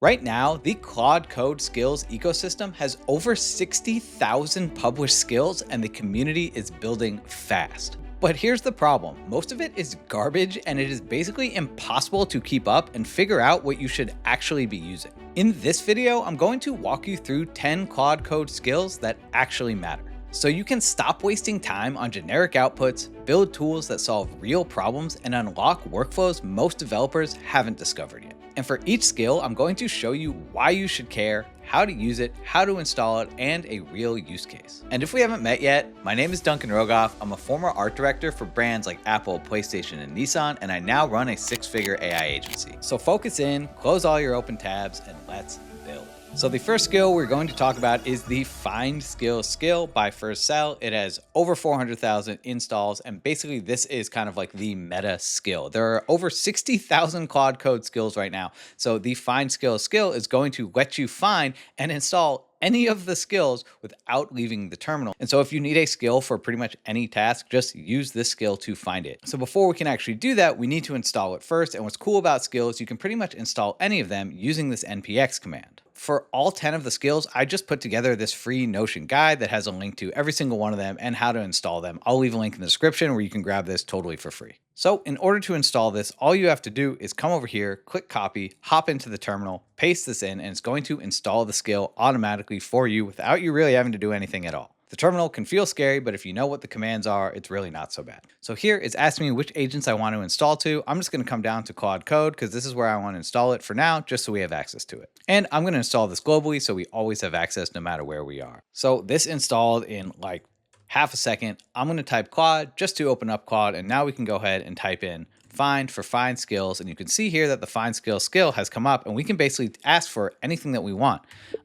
Right now, the Claude Code skills ecosystem has over 60,000 published skills and the community is building fast. But here's the problem. Most of it is garbage and it is basically impossible to keep up and figure out what you should actually be using. In this video, I'm going to walk you through 10 Claude Code skills that actually matter, so you can stop wasting time on generic outputs, build tools that solve real problems, and unlock workflows most developers haven't discovered yet. And for each skill, I'm going to show you why you should care, how to use it, how to install it, and a real use case. And if we haven't met yet, my name is Duncan Rogoff. I'm a former art director for brands like Apple, PlayStation, and Nissan, and I now run a six-figure AI agency. So focus in, close all your open tabs, and let's build. So the first skill we're going to talk about is the Find skill by Vercel. It has over 400,000 installs, and basically this is kind of like the meta skill. There are over 60,000 Claude Code skills right now. So the Find skill is going to let you find and install any of the skills without leaving the terminal. And so if you need a skill for pretty much any task, just use this skill to find it. So before we can actually do that, we need to install it first. And what's cool about skills, you can pretty much install any of them using this npx command. For all 10 of the skills, I just put together this free Notion guide that has a link to every single one of them and how to install them. I'll leave a link in the description where you can grab this totally for free. So in order to install this, all you have to do is come over here, click copy, hop into the terminal, paste this in, and it's going to install the skill automatically for you without you really having to do anything at all. The terminal can feel scary, but if you know what the commands are, it's really not so bad. So here it's asking me which agents I want to install to. I'm just going to come down to Claude Code because this is where I want to install it for now, just so we have access to it. And I'm going to install this globally so we always have access no matter where we are. So this installed in like half a second. I'm going to type Claude just to open up Claude, and now we can go ahead and type in find for find skills, and you can see here that the find skill has come up, and we can basically ask for anything that we want.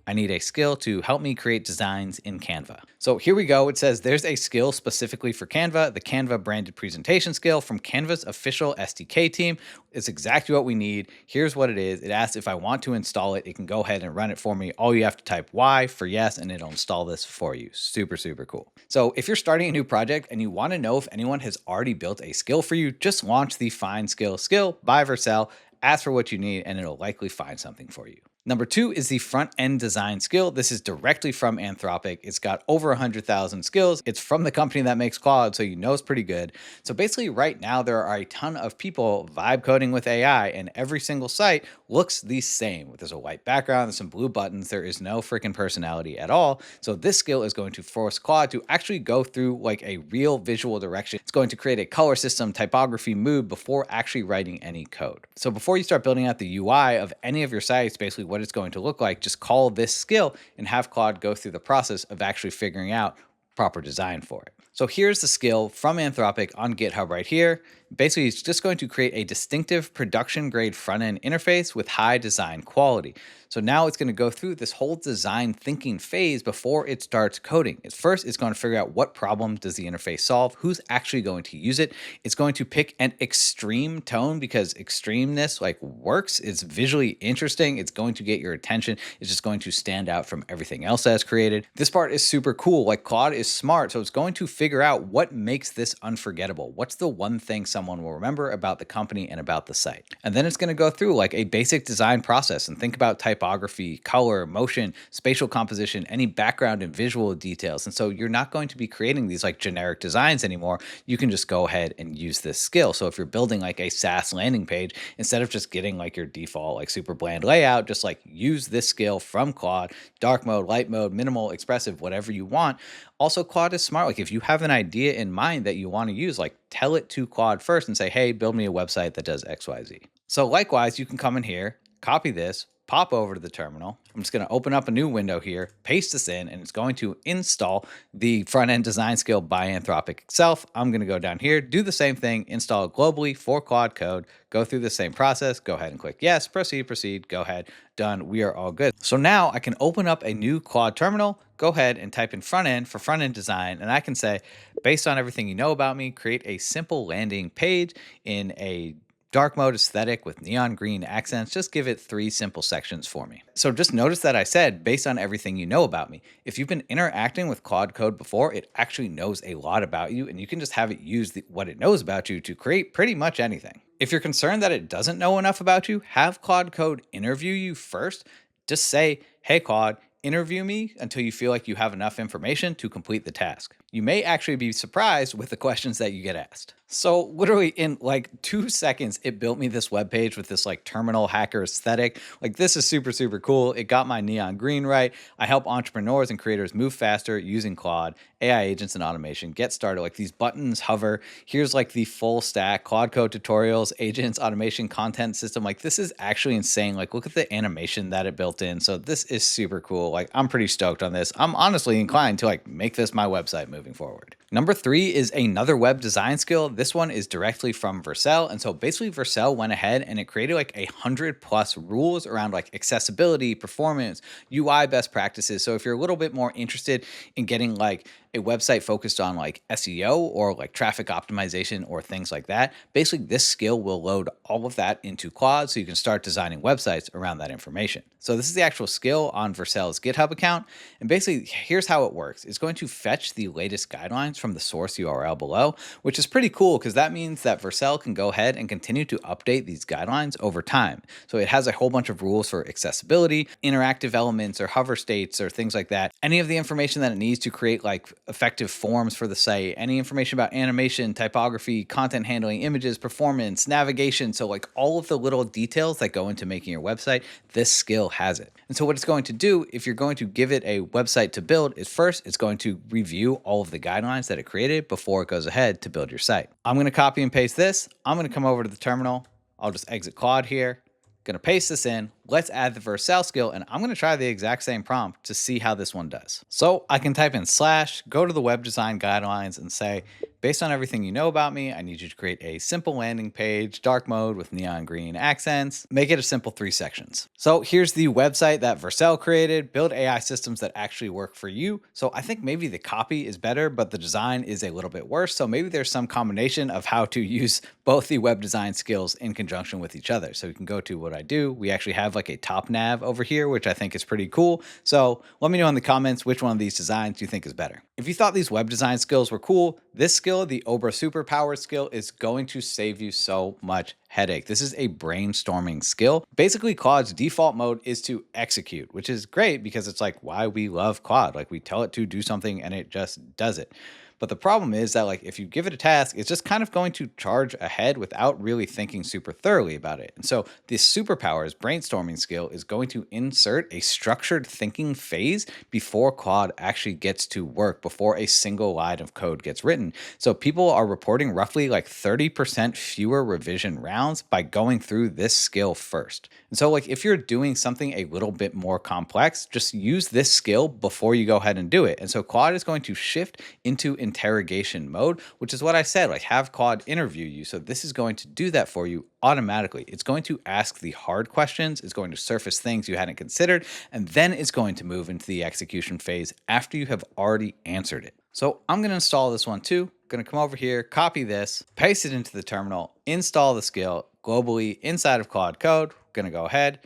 I need a skill to help me create designs in Canva. So here we go. It says there's a skill specifically for Canva, the Canva branded presentation skill from Canva's official SDK team. It's exactly what we need. Here's what it is. It asks if I want to install it. It can go ahead and run it for me. All you have to type Y for yes, and it'll install this for you. Super, super cool. So if you're starting a new project and you want to know if anyone has already built a skill for you, just launch the Find skill by Vercel, ask for what you need, and it'll likely find something for you. Number 2 is the front-end design skill. This is directly from Anthropic. It's got over 100,000 skills. It's from the company that makes Claude, so you know it's pretty good. So basically right now there are a ton of people vibe coding with AI, and every single site looks the same. There's a white background, there's some blue buttons, there is no freaking personality at all. So this skill is going to force Claude to actually go through like a real visual direction. It's going to create a color system, typography, mood before actually writing any code. So before you start building out the UI of any of your sites, basically what it's going to look like, just call this skill and have Claude go through the process of actually figuring out proper design for it. So here's the skill from Anthropic on GitHub right here. Basically, it's just going to create a distinctive production grade front-end interface with high design quality. So now it's going to go through this whole design thinking phase before it starts coding. At first, it's going to figure out what problem does the interface solve, who's actually going to use it. It's going to pick an extreme tone because extremeness like works. It's visually interesting. It's going to get your attention. It's just going to stand out from everything else that's created. This part is super cool. Like Claude is smart, so it's going to figure out what makes this unforgettable. What's the one thing someone will remember about the company and about the site? And then it's going to go through like a basic design process and think about typography, color, motion, spatial composition, any background and visual details. And so you're not going to be creating these like generic designs anymore. You can just go ahead and use this skill. So if you're building like a SaaS landing page, instead of just getting like your default like super bland layout, just like use this skill from Claude, dark mode, light mode, minimal, expressive, whatever you want. Also, Claude is smart. Like if you have an idea in mind that you want to use, like tell it to Claude first and say, hey, build me a website that does XYZ. So likewise, you can come in here, copy this, pop over to the terminal. I'm just going to open up a new window here, paste this in, and it's going to install the front-end design skill by Anthropic itself. I'm going to go down here, do the same thing, install it globally for Claude Code, go through the same process, go ahead and click yes, proceed, go ahead, done. We are all good. So now I can open up a new Claude terminal, go ahead and type in front-end for front-end design, and I can say, based on everything you know about me, create a simple landing page in a dark mode aesthetic with neon green accents. Just give it 3 simple sections for me. So just notice that I said, based on everything you know about me. If you've been interacting with Claude Code before, it actually knows a lot about you, and you can just have it use what it knows about you to create pretty much anything. If you're concerned that it doesn't know enough about you, have Claude Code interview you first. Just say, hey Claude, interview me until you feel like you have enough information to complete the task. You may actually be surprised with the questions that you get asked. So literally in like 2 seconds, it built me this web page with this like terminal hacker aesthetic. Like this is super, super cool. It got my neon green right. I help entrepreneurs and creators move faster using Claude, AI agents and automation. Get started. Like these buttons hover. Here's like the full stack, Claude Code tutorials, agents, automation, content system. Like this is actually insane. Like look at the animation that it built in. So this is super cool. Like I'm pretty stoked on this. I'm honestly inclined to like make this my website moving forward. Number 3 is another web design skill. This one is directly from Vercel. And so basically Vercel went ahead and it created like 100+ rules around like accessibility, performance, UI best practices. So if you're a little bit more interested in getting like a website focused on like SEO or like traffic optimization or things like that, basically this skill will load all of that into Claude so you can start designing websites around that information. So this is the actual skill on Vercel's GitHub account. And basically here's how it works. It's going to fetch the latest guidelines from the source URL below, which is pretty cool because that means that Vercel can go ahead and continue to update these guidelines over time. So it has a whole bunch of rules for accessibility, interactive elements or hover states or things like that. Any of the information that it needs to create like effective forms for the site, any information about animation, typography, content handling, images, performance, navigation. So like all of the little details that go into making your website, this skill has it. And so what it's going to do, if you're going to give it a website to build, is first, it's going to review all of the guidelines that it created before it goes ahead to build your site. I'm going to copy and paste this. I'm going to come over to the terminal. I'll just exit Claude here. Going to paste this in. Let's add the Vercel skill, and I'm going to try the exact same prompt to see how this one does. So I can type in /, go to the web design guidelines and say, based on everything you know about me, I need you to create a simple landing page, dark mode with neon green accents, make it a simple 3 sections. So here's the website that Vercel created, build AI systems that actually work for you. So I think maybe the copy is better, but the design is a little bit worse. So maybe there's some combination of how to use both the web design skills in conjunction with each other. So we can go to what I do. We actually have like a top nav over here, which I think is pretty cool. So let me know in the comments which one of these designs you think is better. If you thought these web design skills were cool, this skill, the Obra Superpower skill, is going to save you so much headache. This is a brainstorming skill. Basically, Claude's default mode is to execute, which is great because it's like why we love Claude. Like we tell it to do something and it just does it. But the problem is that like if you give it a task, it's just kind of going to charge ahead without really thinking super thoroughly about it. And so this Superpower's brainstorming skill is going to insert a structured thinking phase before Claude actually gets to work, before a single line of code gets written. So people are reporting roughly like 30% fewer revision rounds by going through this skill first. And so like if you're doing something a little bit more complex, just use this skill before you go ahead and do it. And so Claude is going to shift into interrogation mode, which is what I said, like have Claude interview you. So this is going to do that for you automatically. It's going to ask the hard questions. It's going to surface things you hadn't considered, and then it's going to move into the execution phase after you have already answered it. So I'm going to install this one too. Going to come over here, copy this, paste it into the terminal, install the skill globally inside of Claude Code. Going to go ahead,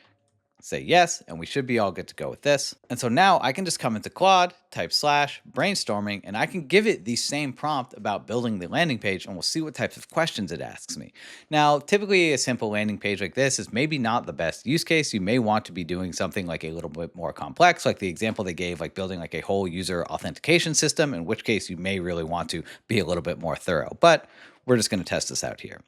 say yes, and we should be all good to go with this. And so now I can just come into Claude, type /brainstorming, and I can give it the same prompt about building the landing page, and we'll see what types of questions it asks me. Now, typically a simple landing page like this is maybe not the best use case. You may want to be doing something like a little bit more complex, like the example they gave, like building like a whole user authentication system, in which case you may really want to be a little bit more thorough. But we're just going to test this out here.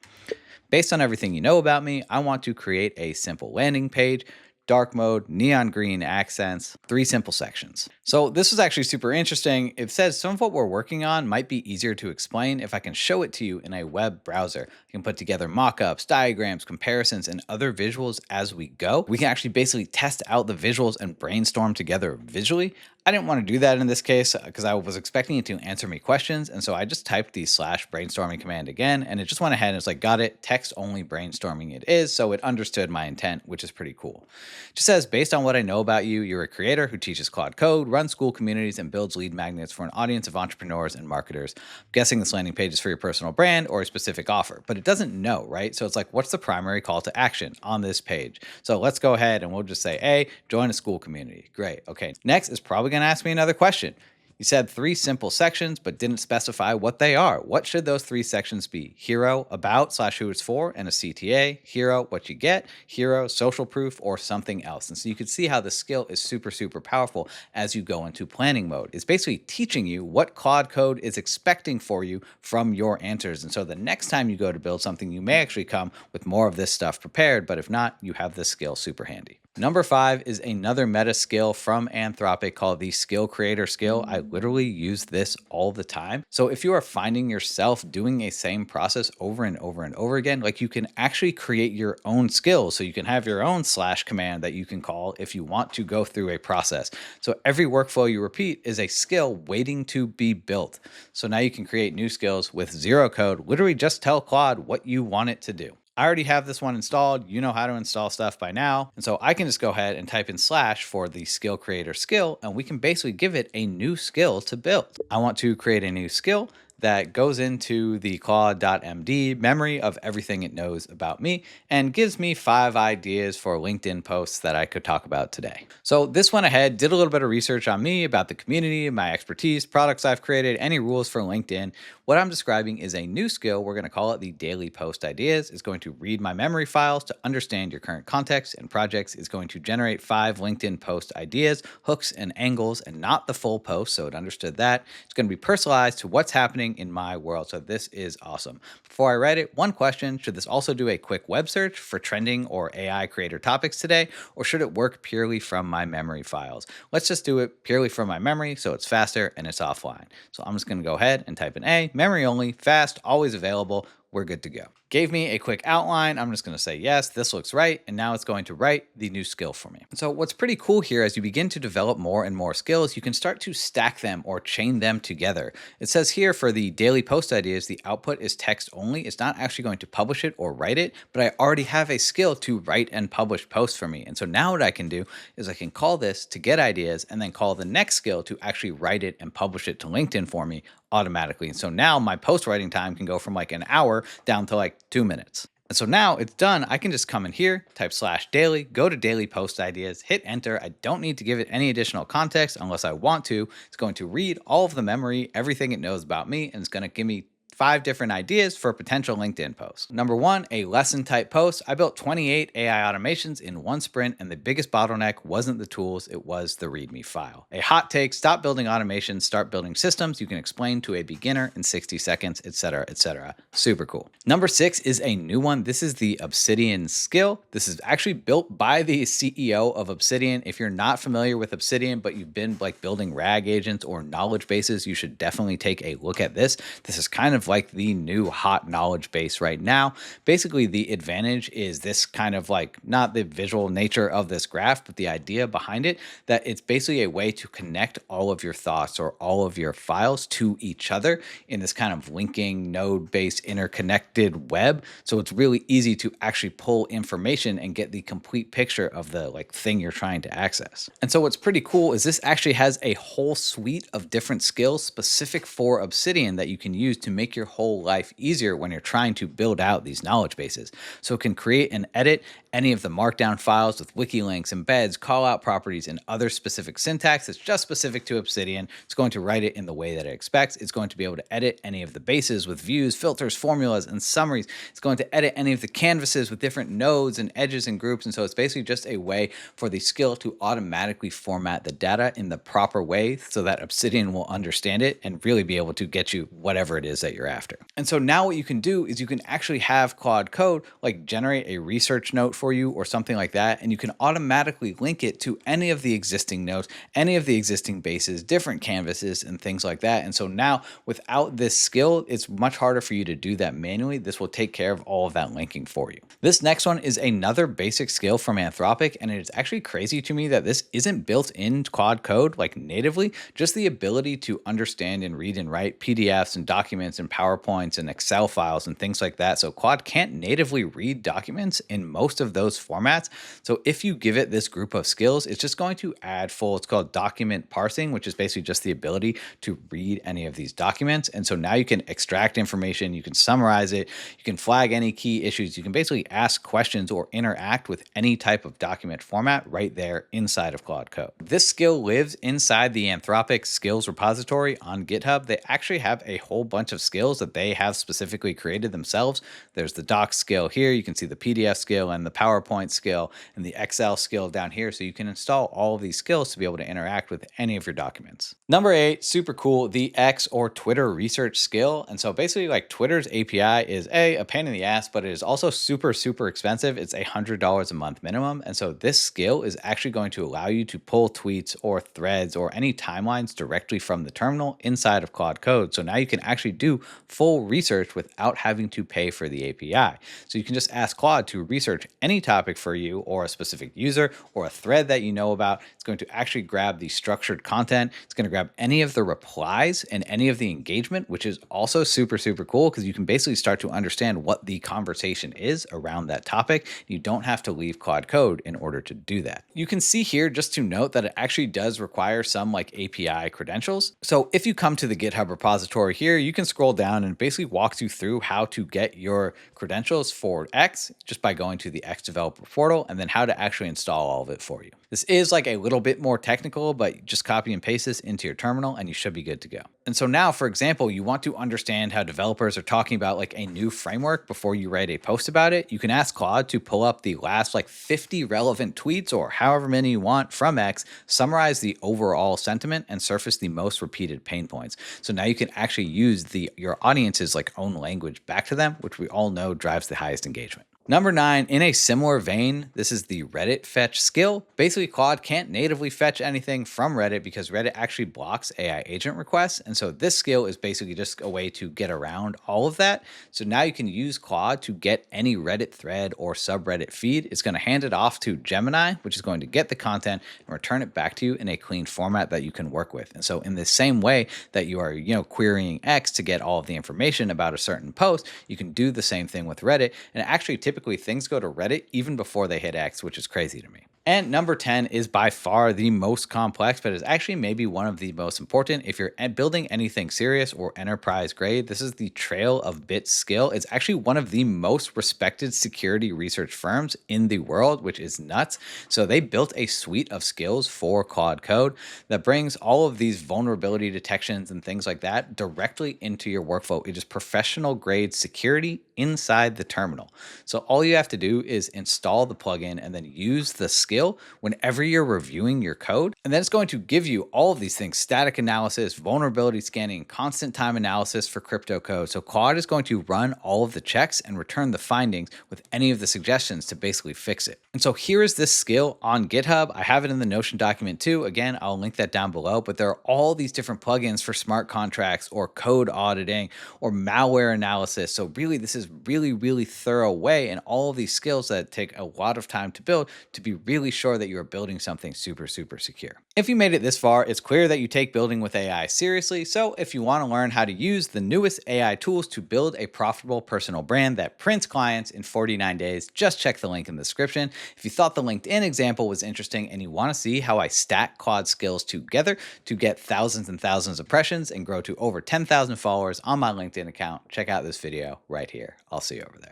Based on everything you know about me, I want to create a simple landing page, dark mode, neon green accents, 3 simple sections. So this was actually super interesting. It says some of what we're working on might be easier to explain if I can show it to you in a web browser. You can put together mockups, diagrams, comparisons, and other visuals as we go. We can actually basically test out the visuals and brainstorm together visually. I didn't want to do that in this case because I was expecting it to answer me questions. And so I just typed the slash brainstorming command again, and it just went ahead and it's like, got it, text only brainstorming it is. So it understood my intent, which is pretty cool. It just says, based on what I know about you, you're a creator who teaches Claude Code, runs school communities, and builds lead magnets for an audience of entrepreneurs and marketers. I'm guessing this landing page is for your personal brand or a specific offer, but it doesn't know, right? So it's like, what's the primary call to action on this page? So let's go ahead and we'll just say, A, join a school community. Great. Okay. Next is probably going to ask me another question. You said 3 simple sections, but didn't specify what they are. What should those 3 sections be? Hero, about / who it's for, and a CTA. Hero, what you get. Hero, social proof, or something else. And so you can see how the skill is super, super powerful as you go into planning mode. It's basically teaching you what Claude Code is expecting for you from your answers. And so the next time you go to build something, you may actually come with more of this stuff prepared, but if not, you have this skill super handy. Number 5 is another meta skill from Anthropic called the skill creator skill. I literally use this all the time. So if you are finding yourself doing a same process over and over and over again, like you can actually create your own skills. So you can have your own slash command that you can call if you want to go through a process. So every workflow you repeat is a skill waiting to be built. So now you can create new skills with zero code. Literally just tell Claude what you want it to do. I already have this one installed. You know how to install stuff by now. And so I can just go ahead and type in slash for the skill creator skill, and we can basically give it a new skill to build. I want to create a new skill that goes into the Claude.md memory of everything it knows about me and gives me 5 ideas for LinkedIn posts that I could talk about today. So this went ahead, did a little bit of research on me, about the community, my expertise, products I've created, any rules for LinkedIn. What I'm describing is a new skill. We're going to call it the daily post ideas. It's going to read my memory files to understand your current context and projects. It's going to generate 5 LinkedIn post ideas, hooks and angles, and not the full post. So it understood that. It's going to be personalized to what's happening in my world. So this is awesome. Before I write it, one question: should this also do a quick web search for trending or AI creator topics today, or should it work purely from my memory files? Let's just do it purely from my memory so it's faster and it's offline. So I'm just going to go ahead and type in A, memory only, fast, always available. We're good to go. Gave me a quick outline. I'm just going to say, yes, this looks right. And now it's going to write the new skill for me. So what's pretty cool here, as you begin to develop more and more skills, you can start to stack them or chain them together. It says here for the daily post ideas, the output is text only. It's not actually going to publish it or write it, but I already have a skill to write and publish posts for me. And so now what I can do is I can call this to get ideas and then call the next skill to actually write it and publish it to LinkedIn for me automatically. And so now my post writing time can go from like an hour down to like 2 minutes. And so now it's done. I can just come in here, type /daily, go to daily post ideas, hit enter. I don't need to give it any additional context unless I want to. It's going to read all of the memory, everything it knows about me, and it's going to give me 5 different ideas for a potential LinkedIn post. Number 1, a lesson type post. I built 28 AI automations in one sprint, and the biggest bottleneck wasn't the tools, it was the README file. A hot take: stop building automations, start building systems you can explain to a beginner in 60 seconds, etc., etc. Super cool. Number 6 is a new one. This is the Obsidian skill. This is actually built by the CEO of Obsidian. If you're not familiar with Obsidian, but you've been like building RAG agents or knowledge bases, you should definitely take a look at this. This is kind of like the new hot knowledge base right now. Basically, the advantage is this kind of like, not the visual nature of this graph, but the idea behind it, that it's basically a way to connect all of your thoughts or all of your files to each other in this kind of linking node-based interconnected web. So it's really easy to actually pull information and get the complete picture of the like thing you're trying to access. And so what's pretty cool is this actually has a whole suite of different skills specific for Obsidian that you can use to make your whole life easier when you're trying to build out these knowledge bases. So it can create and edit any of the markdown files with wiki links, embeds, callout properties, and other specific syntax that's just specific to Obsidian. It's going to write it in the way that it expects. It's going to be able to edit any of the bases with views, filters, formulas, and summaries. It's going to edit any of the canvases with different nodes and edges and groups. And so it's basically just a way for the skill to automatically format the data in the proper way so that Obsidian will understand it and really be able to get you whatever it is that you're hereafter. And so now what you can do is you can actually have Claude Code like generate a research note for you or something like that, and you can automatically link it to any of the existing notes, any of the existing bases, different canvases, and things like that. And so now without this skill, it's much harder for you to do that manually. This will take care of all of that linking for you. This next one is another basic skill from Anthropic, and it's actually crazy to me that this isn't built in Claude Code like natively. Just the ability to understand and read and write PDFs and documents and PowerPoints and Excel files and things like that. So Claude can't natively read documents in most of those formats. So if you give it this group of skills, it's just going to add full, it's called document parsing, which is basically just the ability to read any of these documents. And so now you can extract information, you can summarize it, you can flag any key issues, you can basically ask questions or interact with any type of document format right there inside of Claude Code. This skill lives inside the Anthropic skills repository on GitHub. They actually have a whole bunch of skills that they have specifically created themselves. There's the doc skill here, you can see the PDF skill and the PowerPoint skill and the Excel skill down here. So you can install all of these skills to be able to interact with any of your documents. Number 8, super cool, the X or Twitter research skill. And so basically like Twitter's API is a pain in the ass, but it is also super expensive. It's $100 a month minimum. And so this skill is actually going to allow you to pull tweets or threads or any timelines directly from the terminal inside of Claude Code. So now you can actually do full research without having to pay for the API. So you can just ask Claude to research any topic for you or a specific user or a thread that you know about. It's going to actually grab the structured content. It's going to grab any of the replies and any of the engagement, which is also super cool because you can basically start to understand what the conversation is around that topic. You don't have to leave Claude Code in order to do that. You can see here, just to note, that it actually does require some like API credentials. So if you come to the GitHub repository here, you can scroll down and basically walks you through how to get your credentials for X just by going to the X developer portal, and then how to actually install all of it for you. This is like a little bit more technical, but just copy and paste this into your terminal and you should be good to go. And so now, for example, you want to understand how developers are talking about like a new framework before you write a post about it. You can ask Claude to pull up the last like 50 relevant tweets or however many you want from X, summarize the overall sentiment, and surface the most repeated pain points. So now you can actually use your audience's like own language back to them, which we all know drives the highest engagement. Number 9, in a similar vein, this is the Reddit fetch skill. Basically, Claude can't natively fetch anything from Reddit because Reddit actually blocks AI agent requests. And so this skill is basically just a way to get around all of that. So now you can use Claude to get any Reddit thread or subreddit feed. It's going to hand it off to Gemini, which is going to get the content and return it back to you in a clean format that you can work with. And so in the same way that you are, querying X to get all of the information about a certain post, you can do the same thing with Reddit. And actually, typically things go to Reddit even before they hit X, which is crazy to me. And number 10 is by far the most complex, but is actually maybe one of the most important. If you're building anything serious or enterprise grade, this is the Trail of Bits skill. It's actually one of the most respected security research firms in the world, which is nuts. So they built a suite of skills for Claude Code that brings all of these vulnerability detections and things like that directly into your workflow. It is professional grade security inside the terminal. So all you have to do is install the plugin and then use the skill whenever you're reviewing your code. And then it's going to give you all of these things: static analysis, vulnerability scanning, constant time analysis for crypto code. So Claude is going to run all of the checks and return the findings with any of the suggestions to basically fix it. And so here is this skill on GitHub. I have it in the Notion document too. Again, I'll link that down below, but there are all these different plugins for smart contracts or code auditing or malware analysis. So really, this is really thorough way, and all of these skills that take a lot of time to build to be really sure that you are building something super secure. If you made it this far, it's clear that you take building with AI seriously. So if you want to learn how to use the newest AI tools to build a profitable personal brand that prints clients in 49 days, just check the link in the description. If you thought the LinkedIn example was interesting and you want to see how I stack Claude skills together to get thousands and thousands of impressions and grow to over 10,000 followers on my LinkedIn account, check out this video right here. I'll see you over there.